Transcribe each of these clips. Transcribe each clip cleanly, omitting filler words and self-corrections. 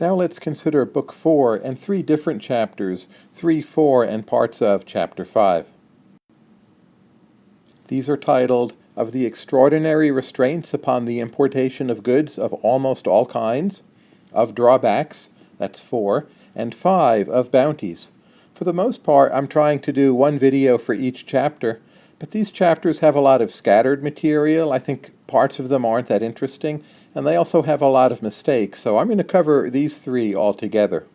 Now let's consider Book 4 and 3 different chapters, 3, 4, and parts of Chapter 5. These are titled, Of the Extraordinary Restraints upon the Importation of Goods of Almost All Kinds, of Drawbacks, that's 4, and 5, of Bounties. For the most part, I'm trying to do one video for each chapter, but these chapters have a lot of scattered material. I think parts of them aren't that interesting, and they also have a lot of mistakes, so I'm going to cover these 3 all together.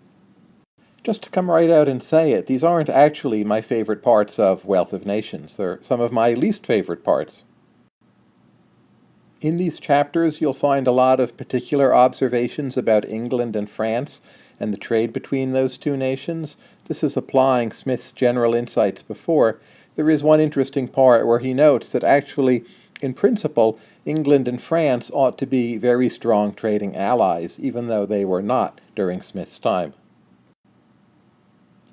Just to come right out and say it, these aren't actually my favorite parts of Wealth of Nations. They're some of my least favorite parts. In these chapters, you'll find a lot of particular observations about England and France and the trade between those two nations. This is applying Smith's general insights before. There is one interesting part where he notes that actually, in principle, England and France ought to be very strong trading allies, even though they were not during Smith's time.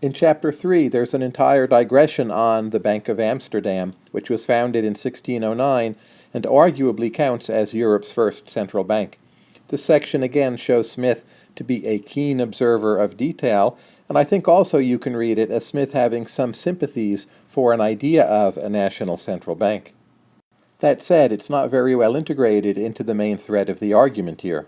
In Chapter 3, there's an entire digression on the Bank of Amsterdam, which was founded in 1609 and arguably counts as Europe's first central bank. This section again shows Smith to be a keen observer of detail, and I think also you can read it as Smith having some sympathies for an idea of a national central bank. That said, it's not very well integrated into the main thread of the argument here.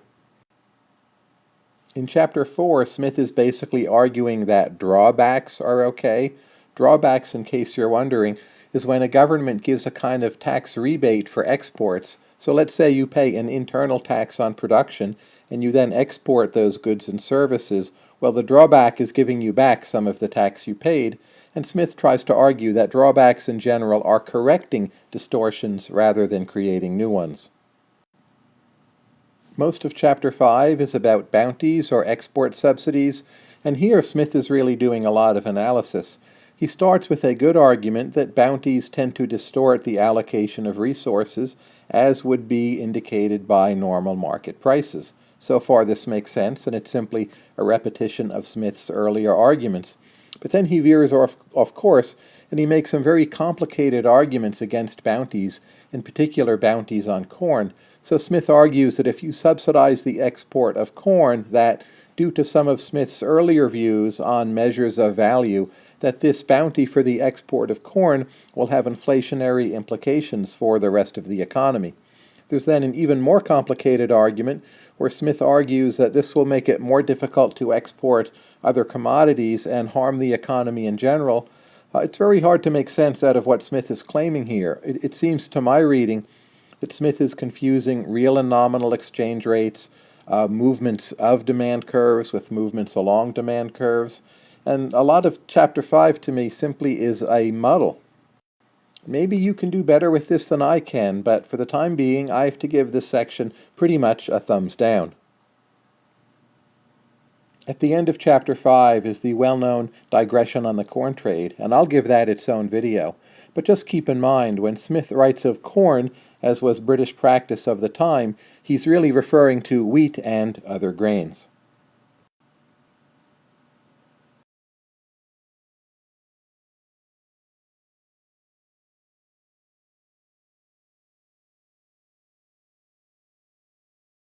In Chapter 4, Smith is basically arguing that drawbacks are okay. Drawbacks, in case you're wondering, is when a government gives a kind of tax rebate for exports. So let's say you pay an internal tax on production and you then export those goods and services. Well, the drawback is giving you back some of the tax you paid, and Smith tries to argue that drawbacks in general are correcting distortions rather than creating new ones. Most of Chapter 5 is about bounties or export subsidies, and here Smith is really doing a lot of analysis. He starts with a good argument that bounties tend to distort the allocation of resources, as would be indicated by normal market prices. So far this makes sense, and it's simply a repetition of Smith's earlier arguments. But then he veers off course, and he makes some very complicated arguments against bounties, in particular bounties on corn. So Smith argues that if you subsidize the export of corn, that, due to some of Smith's earlier views on measures of value, that this bounty for the export of corn will have inflationary implications for the rest of the economy. There's then an even more complicated argument where Smith argues that this will make it more difficult to export other commodities and harm the economy in general. It's very hard to make sense out of what Smith is claiming here. It seems to my reading that Smith is confusing real and nominal exchange rates, movements of demand curves with movements along demand curves, and a lot of Chapter 5 to me simply is a muddle. Maybe you can do better with this than I can, but for the time being I have to give this section pretty much a thumbs down. At the end of Chapter 5 is the well-known digression on the corn trade, and I'll give that its own video. But just keep in mind, when Smith writes of corn, as was British practice of the time, he's really referring to wheat and other grains.